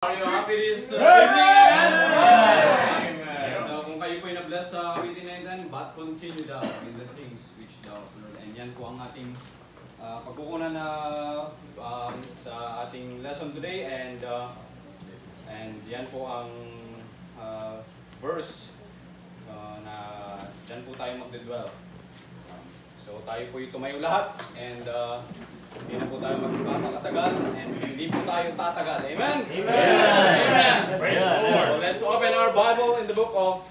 Are you happy this evening? Amen. Kung kayo po'y na-bless sa awitin na ito, but continue thou in the things which thou hast learned. And yan po ang ating pagkukunan na sa ating lesson today. And yan po ang verse na dyan po tayo magdedwell. So tayo po'y tumayo lahat and hindi na po tayo magpapakatagal and hindi po tayo tatagal. Amen? Amen! Amen! Praise the Lord! So let's open our Bible in the book of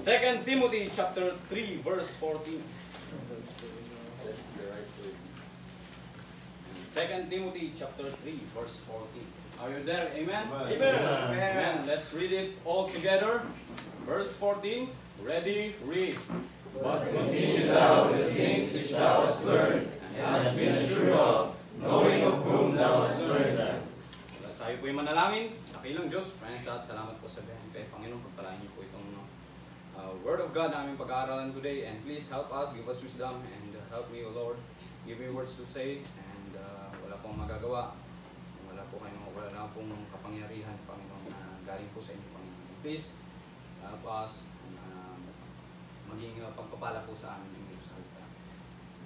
2 Timothy chapter 3 verse 14. That's the right word. 2 Timothy chapter 3 verse 14. Are you there? Amen? Amen! Amen! Let's read it all together. Verse 14. Ready? Read. But continue thou in the things which thou hast learned, and hast been assured of, knowing of whom thou hast learned them. Tayo po'y manalangin. Nakilang Diyos, maraming salamat po sa biyahe kay Panginoon. Pagpalain niyo po itong Word of God na aming pag-aaralan today. And please help us, give us wisdom, and help me, O Lord. Give me words to say, and wala pong magagawa. Wala na pong kapangyarihan, Panginoon, na galing po sa inyo, Panginoon. Please help us maging pagpapala po sa amin ng salita.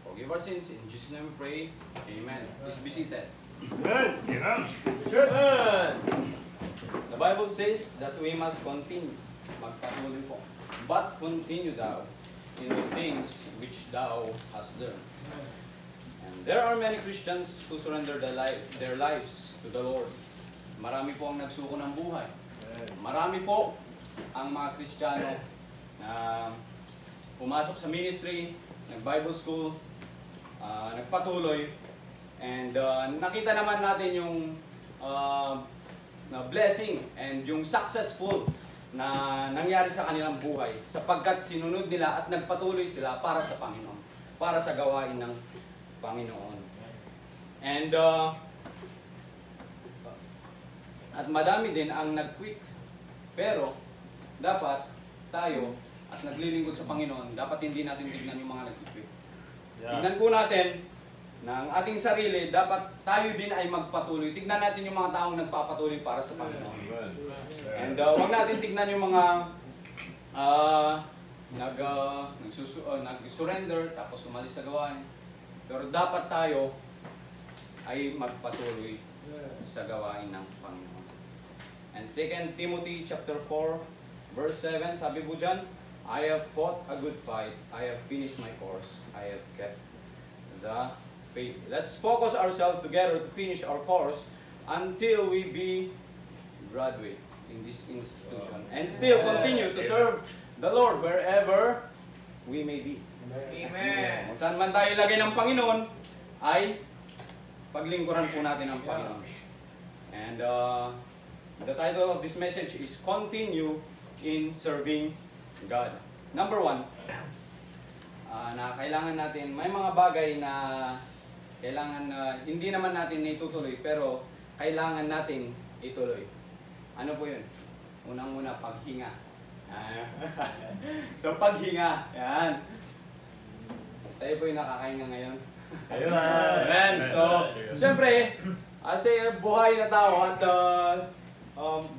Forgive our sins. In Jesus' name we pray. Amen. Please be seated. Amen. The Bible says that we must continue. Magpatuloy po. But continue thou in the things which thou hast learned. And there are many Christians who surrender their lives to the Lord. Marami po ang nagsuko ng buhay. Marami po ang mga Kristiyano na pumasok sa ministry, nag-Bible school, nagpatuloy, and nakita naman natin yung blessing and yung successful na nangyari sa kanilang buhay sapagkat sinunod nila at nagpatuloy sila para sa Panginoon, para sa gawain ng Panginoon. And at madami din ang nag-quit. Pero dapat tayo as naglilingkod sa Panginoon, dapat hindi natin tignan yung mga nag-quit. Tignan po natin na ang ating sarili, dapat tayo din ay magpatuloy. Tignan natin yung mga taong nagpapatuloy para sa Panginoon. And huwag natin tignan yung mga nag-surrender tapos umalis sa gawain. Pero dapat tayo ay magpatuloy sa gawain ng Panginoon. And 2 Timothy chapter 4 verse 7, sabi po dyan, I have fought a good fight, I have finished my course, I have kept the faith. Let's focus ourselves together to finish our course until we be graduate in this institution and still continue to serve the Lord wherever we may be. Amen. Kung saan man tayo ilagay ng Panginoon, ay paglingkuran po natin ang Panginoon. And the title of this message is Continue in Serving God. Number 1, na kailangan natin, may mga bagay na kailangan hindi naman natin itutuloy, pero kailangan natin ituloy. Ano po yun? Unang-una, paghinga. So, paghinga. Yan. Tayo po yung nakakahinga ngayon. Amen. So, siyempre, as a buhay na tao at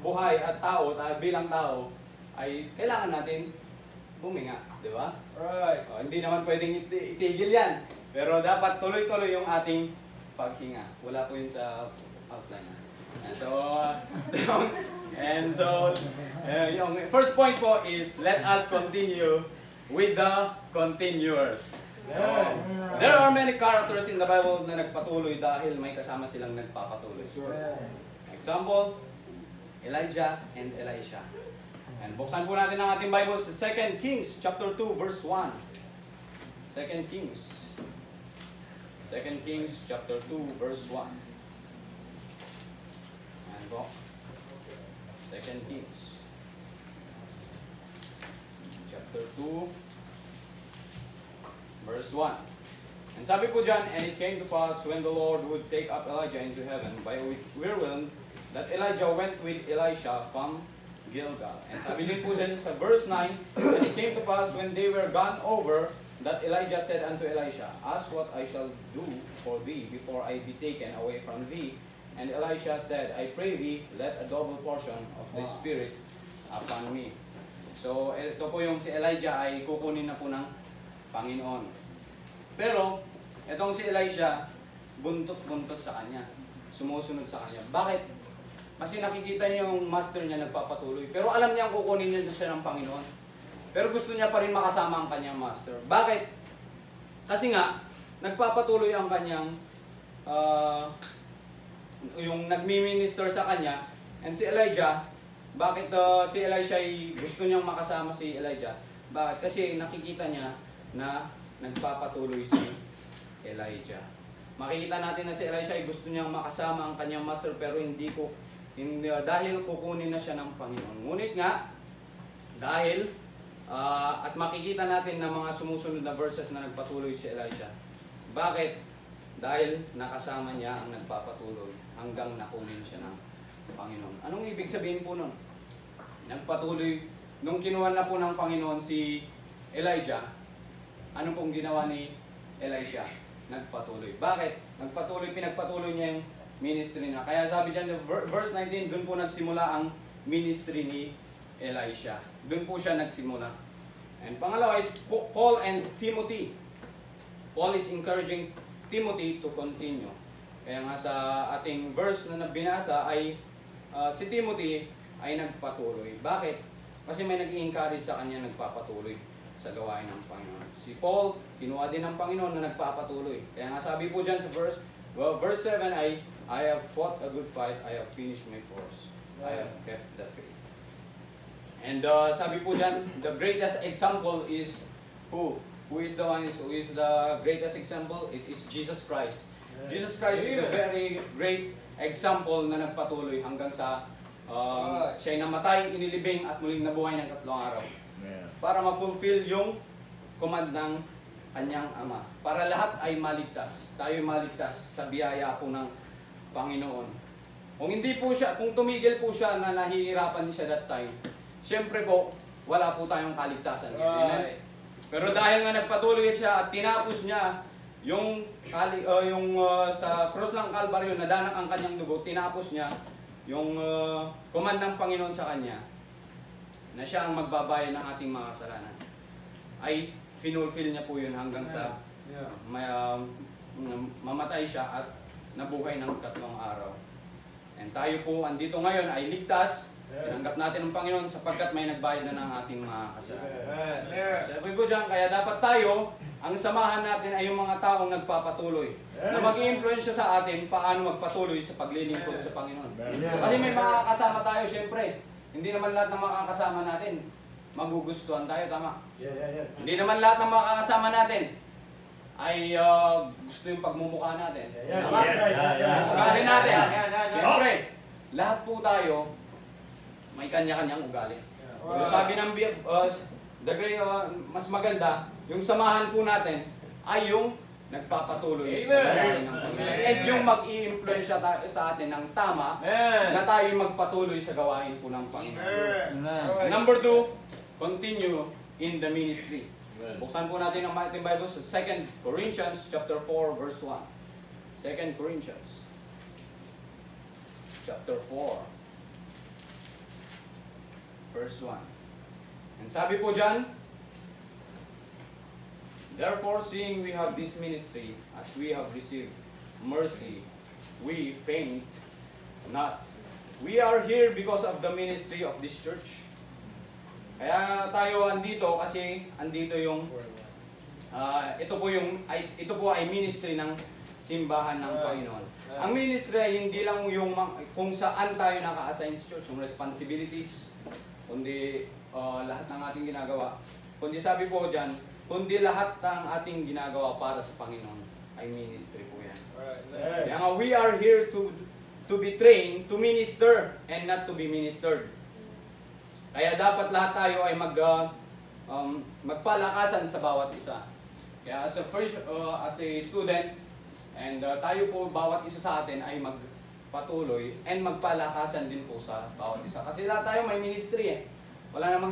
buhay at tao, bilang tao, ay kailangan natin huminga, di ba? Right. Hindi naman pwedeng itigil yan. Pero dapat tuloy-tuloy yung ating paghinga. Wala po yun sa outline. Yung first point po is let us continue with the continuers. So, there are many characters in the Bible na nagpatuloy dahil may kasama silang nagpapatuloy. Example, Elijah and Elisha. And buksan po natin ang ating Bible sa 2 Kings chapter 2 verse 1. 2 Kings chapter 2 verse 1. And po. 2 Kings chapter 2 verse 1. And sabi po dyan, and it came to pass when the Lord would take up Elijah into heaven by a whirlwind, that Elijah went with Elisha from Gilgal. And sabi din po dyan sa verse 9, and it came to pass when they were gone over, that Elijah said unto Elisha, ask what I shall do for thee before I be taken away from thee. And Elisha said, I pray thee, let a double portion of the Spirit upon me. So, ito po yung si Elijah ay kukunin na po ng Panginoon. Pero, itong si Elisha, buntot-buntot sa kanya. Sumusunod sa kanya. Bakit? Kasi nakikita niya yung master niya nagpapatuloy. Pero alam niya kukunin niya siya ng Panginoon. Pero gusto niya pa rin makasama ang kanyang master. Bakit? Kasi nga, nagpapatuloy ang kanyang yung nagmi-minister sa kanya. And si Elijah, bakit si Elisha ay gusto niyang makasama si Elijah? Bakit? Kasi nakikita niya na nagpapatuloy si Elijah. Makikita natin na si Elisha ay gusto niyang makasama ang kanyang master pero dahil kukunin na siya ng Panginoon. Ngunit nga, dahil at makikita natin na mga sumusunod na verses na nagpatuloy si Elisha. Bakit? Dahil nakasama niya ang nagpapatuloy hanggang nakunin siya ng Panginoon. Anong ibig sabihin po nun? Nagpatuloy, nung kinuha na po ng Panginoon si Elijah, ano pong ginawa ni Elisha? Nagpatuloy. Bakit? Pinagpatuloy niya yung ministry na. Kaya sabi dyan, verse 19, doon po nagsimula ang ministry ni Elisha. Doon po siya nagsimula. And pangalawa is Paul and Timothy. Paul is encouraging Timothy to continue. Kaya nga sa ating verse na nabinasa ay si Timothy ay nagpatuloy. Bakit? Kasi may nag-i-encourage sa kanya nagpapatuloy sa gawain ng Panginoon. Si Paul, kinuha din ng Panginoon na nagpapatuloy. Kaya nga sabi po dyan sa verse 7 ay, I have fought a good fight, I have finished my course, I have kept the faith. And sabi po dyan, the greatest example is who? Who is the greatest example? It is Jesus Christ. Jesus Christ is a very great example na nagpatuloy hanggang sa siya'y namatay, inilibing at muling nabuhay ng 3 araw. Para ma-fulfill yung command ng kanyang Ama. Para lahat ay maligtas. Tayo ay maligtas sa biyaya po ng Panginoon. Kung hindi po siya, kung tumigil po siya na nahihirapan siya that time, siyempre po, wala po tayong kaligtasan. Amen? Pero dahil nga nagpatuloy siya at tinapos niya yung sa cross ng Calvary, nadanak ang kanyang dugo, tinapos niya yung command ng Panginoon sa kanya na siya ang magbabayad ng ating mga kasalanan. Ay finulfill niya po yun hanggang sa mamatay siya at nabuhay ng 3 araw. And tayo po andito ngayon ay ligtas. Tinanggap natin ang Panginoon sapagkat may nagbayad na ng ating mga kasalanan. Sabi po dyan, kaya dapat tayo, ang samahan natin ay yung mga taong nagpapatuloy. Na mag-i-influensya sa atin paano magpatuloy sa paglilingkod sa Panginoon. Kasi may makakasama tayo, syempre. Hindi naman lahat ng makakasama natin magugustuhan tayo, tama? Hindi naman lahat ng makakasama natin ay gusto yung pagmumukha natin. Tama? Ugali natin. Siyempre, lahat po tayo may kanya-kanyang ugali. Pero sabi ng mas maganda, yung samahan po natin ay yung nagpapatuloy sa gawain ng Panginoon. At yung mag-i-influensya sa atin ng tama na tayo magpatuloy sa gawain po ng Panginoon. Number 2, continue in the ministry. Buksan po natin ang ating Bible sa 2 Corinthians chapter 4 verse 1. 2 Corinthians chapter 4 verse 1. And sabi po dyan, therefore, seeing we have this ministry, as we have received mercy, we faint not. We are here because of the ministry of this church. Kaya tayo andito kasi andito yung ito po ay ministry ng simbahan ng Panginoon. Ang ministry ay hindi lang yung kung saan tayo naka-assign sa church, yung responsibilities, kundi lahat ng ating ginagawa. Kundi sabi po dyan, kundi lahat ng ating ginagawa para sa Panginoon ay ministry po yan. Kaya nga, we are here to be trained to minister and not to be ministered. Kaya dapat lahat tayo ay magpalakasan sa bawat isa. Kaya as a student, and tayo po, bawat isa sa atin ay magpatuloy and magpalakasan din po sa bawat isa. Kasi lahat tayo may ministry eh. Wala naman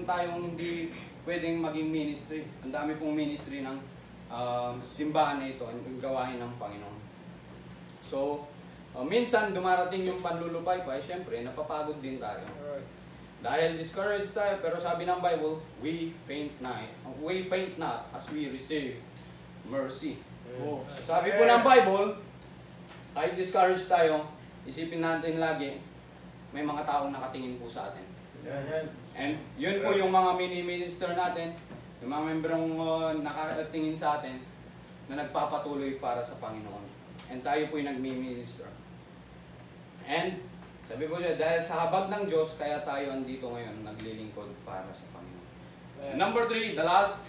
tayong hindi pwedeng maging ministry. Ang dami pong ministry ng simbahan na ito, ang gawain ng Panginoon. So, minsan dumarating yung panlulupay-pay, syempre napapagod din tayo. Dahil discouraged tayo, pero sabi ng Bible, we faint not as we receive mercy. Sabi po ng Bible, kahit discouraged tayo, isipin natin lagi, may mga taong nakatingin po sa atin. And yun po yung mga mini-minister natin, yung mga membrong nakatingin sa atin, na nagpapatuloy para sa Panginoon. And tayo po yung nagmi-minister. And sabi po siya, dahil sa habag ng Diyos, kaya tayo andito ngayon, naglilingkod para sa Panginoon. Number 3, the last,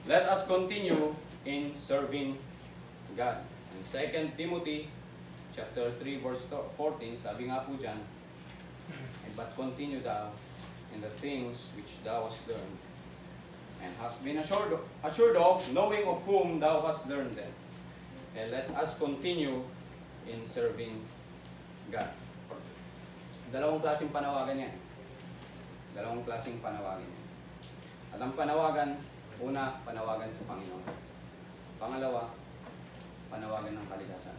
let us continue in serving God. In 2 Timothy chapter 3 verse 14, sabi nga po dyan, but continue thou in the things which thou hast learned, and hast been assured of, knowing of whom thou hast learned them. And let us continue in serving God. Dalawang klaseng panawagan yan. Dalawang klaseng panawagan yan. At ang panawagan, una, panawagan sa Panginoon. Pangalawa, panawagan ng kalikasan.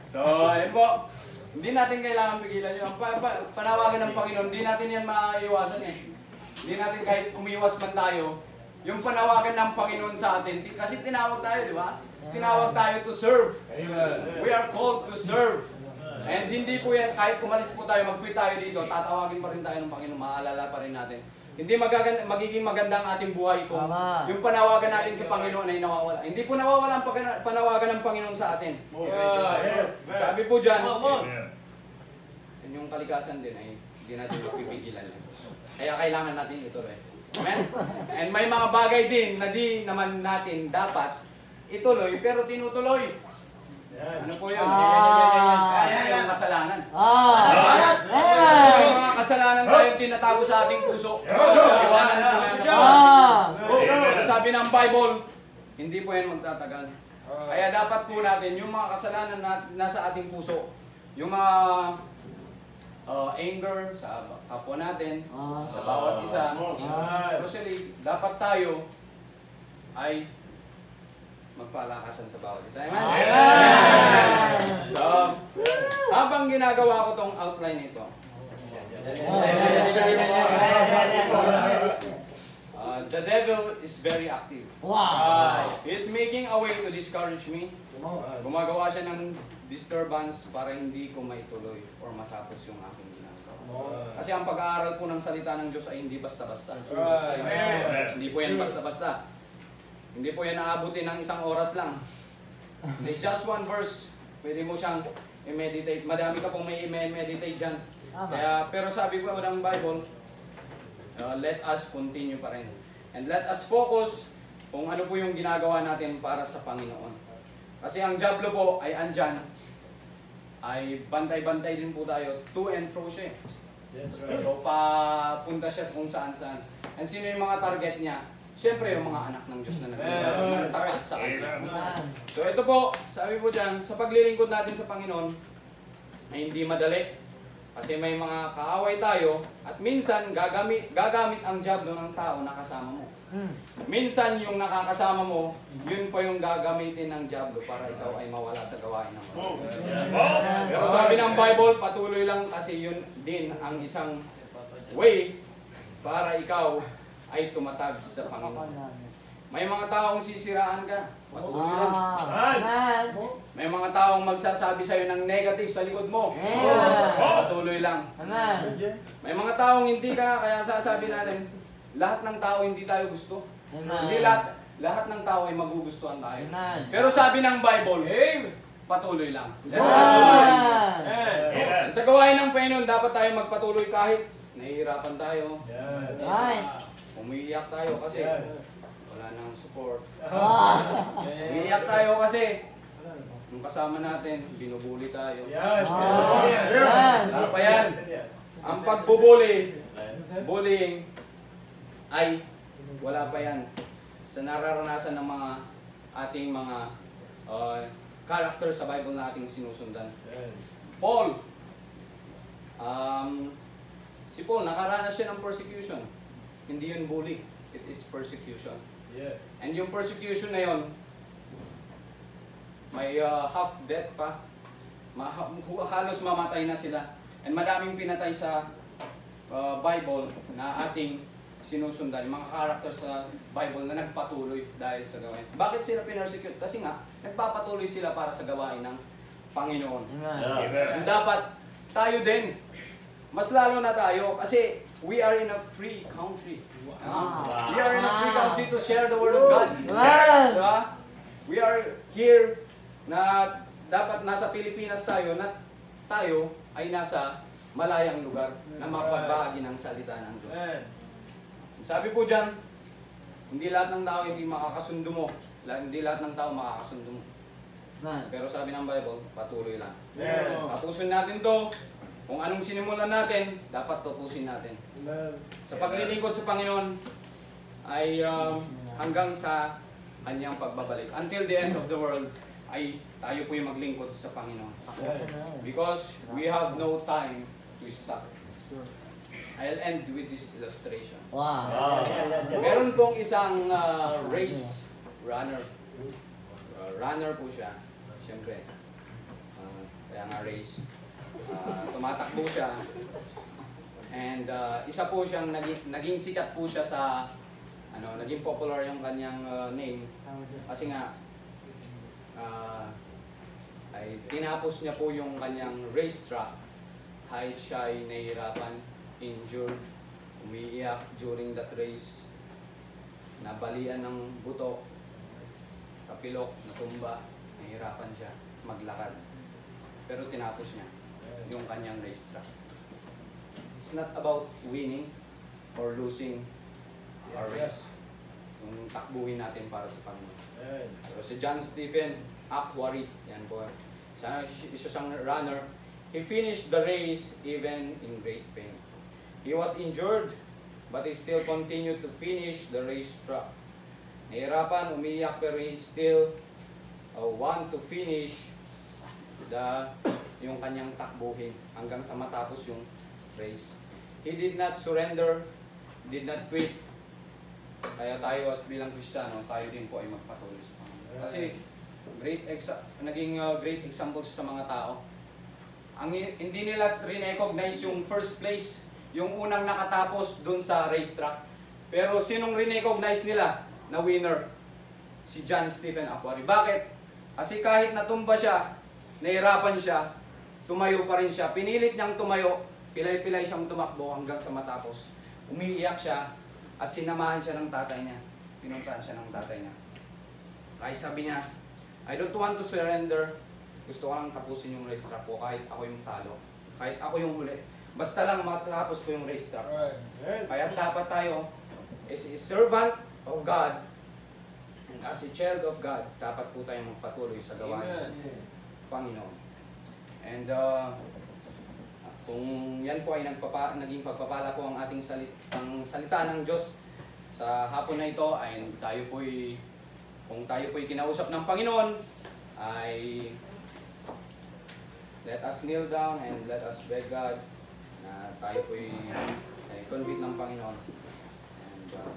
So, ayun po. Hindi natin kailangan pigilan yun. Panawagan ng Panginoon, hindi natin yan maiiwasan eh. Hindi natin kahit umiwas man tayo, yung panawagan ng Panginoon sa atin, kasi tinawag tayo, di ba? Tinawag tayo to serve. We are called to serve. And hindi po yan, kahit umalis po tayo, mag-quit tayo dito, tatawagin pa rin tayo ng Panginoon, maalala pa rin natin. Hindi magiging maganda ang ating buhay kung yung panawagan natin sa Panginoon ay nawawala. Hindi po nawawala ang panawagan ng Panginoon sa atin. Sabi po dyan, yung kalikasan din ay hindi natin mapipigilan yan. Kaya kailangan natin ituloy. Amen? And may mga bagay din na di naman natin dapat ituloy, pero tinutuloy. Ano po yun? Yung kasalanan. May mga kasalanan tayong tinatago sa ating puso. Iwanan po natin. Sabi ng Bible, hindi po yan magtatagal. Kaya dapat po natin, yung mga kasalanan na nasa ating puso, yung mga anger sa kapwa natin, sa bawat isa, especially, dapat tayo ay magpalakasan sa bawat isa. Amen? So, habang ginagawa ko tong outline nito, the devil is very active. He's making a way to discourage me. Gumagawa siya ng disturbance para hindi ko maituloy or matapos yung aking ginagawa. Kasi ang pag-aaral po ng salita ng Diyos ay hindi basta-basta. Hindi po yan basta-basta. Hindi po yan naabutin ng isang oras lang. Hindi, just one verse. Pwede mo siyang i-meditate. Madami ka pong may i-meditate dyan. Pero sabi po ng Bible, let us continue pa rin. And let us focus kung ano po yung ginagawa natin para sa Panginoon. Kasi ang diablo po ay andyan, ay bantay-bantay din po tayo. To and fro siya. So papunta siya kung saan-saan. And sino yung mga target niya? Siyempre yung mga anak ng Diyos na nagtapat sa Kanya. So ito po, sabi po dyan, sa paglilingkod natin sa Panginoon, ay hindi madali. Kasi may mga kaaway tayo, at minsan gagamit ang diablo ng tao na kasama mo. Minsan yung nakakasama mo, yun pa yung gagamitin ng diablo para ikaw ay mawala sa gawain ng Panginoon. Pero sabi ng Bible, patuloy lang kasi yun din ang isang way para ikaw ay tumatag sa Panginoon. May mga taong sisiraan ka, patuloy lang. May mga taong magsasabi sa'yo ng negative sa likod mo, patuloy lang. May mga taong hindi ka, kaya sasabi natin, lahat ng tao hindi tayo gusto. Hindi lahat ng tao ay magugustuhan tayo. Pero sabi ng Bible, patuloy lang. Sa gawain ng Panginoon, dapat tayo magpatuloy kahit nahihirapan tayo. Umiiyak tayo kasi wala nang support. Umiiyak tayo kasi yung kasama natin, binubuli tayo. Wala pa yan. Ang bullying ay wala pa yan sa nararanasan ng mga ating mga character sa Bible na ating sinusundan. Paul, si Paul, nakaranas siya ng persecution. Hindi yun bully, it is persecution. And yung persecution na yun, may half death pa. Halos mamatay na sila. And madaming pinatay sa Bible na ating sinusundan. Yung mga characters sa Bible na nagpatuloy dahil sa gawain. Bakit sila pinersecute? Kasi nga, nagpapatuloy sila para sa gawain ng Panginoon. And dapat tayo din, mas lalo na tayo, kasi we are in a free country. We are in a free country to share the Word of God. Diba? We are here na dapat nasa Pilipinas tayo, na tayo ay nasa malayang lugar na mapagbahagi ng salita ng Diyos. Sabi po dyan, hindi lahat ng tao hindi makakasundo mo. Hindi lahat ng tao makakasundo mo. Pero sabi ng Bible, patuloy lang. Tapusin natin to. Kung anong sinimulan natin, dapat tapusin natin. Sa paglilingkod sa Panginoon ay hanggang sa kanyang pagbabalik. Until the end of the world, ay tayo po yung maglingkod sa Panginoon. Because we have no time to stop. I'll end with this illustration. Meron pong isang race runner. Runner po siya. Siyempre. Kaya nga race. Tumatakbo siya. And isa po siyang naging sikat po siya sa naging popular yung kanyang name kasi nga ay tinapos niya po yung kanyang racetrack kahit siya ay nahihirapan, injured, umiiyak during that race, nabalian ng buto, kapilok, natumba, nahihirapan siya maglakad. Pero tinapos niya yung kanyang racetrack. It's not about winning or losing our race. Yung takbuhin natin para sa Panginoon. Pero si John Stephen Akhwari, yan po. Isa siyang runner. He finished the race even in great pain. He was injured, but he still continued to finish the racetrack. Nahirapan, umiyak, pero he still want to finish yung kanyang takbuhin hanggang sa matapos yung race. He did not surrender, did not quit. Kaya tayo as bilang Kristiyano, tayo din po ay magpatuloy sa Panginoon. Kasi naging great example sa mga tao. Hindi nila recognize yung first place, yung unang nakatapos dun sa racetrack. Pero sinong recognize nila na winner? Si John Stephen Akhwari. Bakit? Kasi kahit natumba siya, nahirapan siya, tumayo pa rin siya. Pinilit niyang tumayo, pilay-pilay siyang tumakbo hanggang sa matapos. Umiiyak siya at sinamahan siya ng tatay niya. Pinuntahan siya ng tatay niya. Kahit sabi niya, I don't want to surrender. Gusto ko lang tapusin yung racetrack ko kahit ako yung talo. Kahit ako yung huli. Basta lang matapos ko yung racetrack. Kaya dapat tayo, as a servant of God, and as a child of God, dapat po tayong magpatuloy sa gawain ng Panginoon. And kung yan po ay naging pagpapala po ang ating salita ng Diyos sa hapon na ito, ay kung tayo po'y kinausap ng Panginoon, ay let us kneel down and let us beg God na tayo po'y convict ng Panginoon. And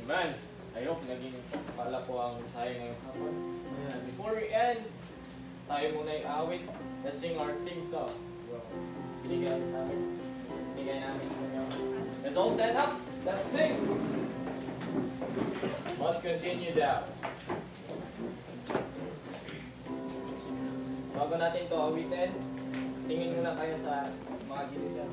Amen. I hope naging pala po ang mensahe ngayong hapon. Before we end, tayo muna yung awit. Let's sing our theme song. Binigyan sa amin. bigay namin sa inyo. Let's all stand up. Let's sing. Must continue down. Bago natin to awitin, tingin muna kayo sa mga gilid yan.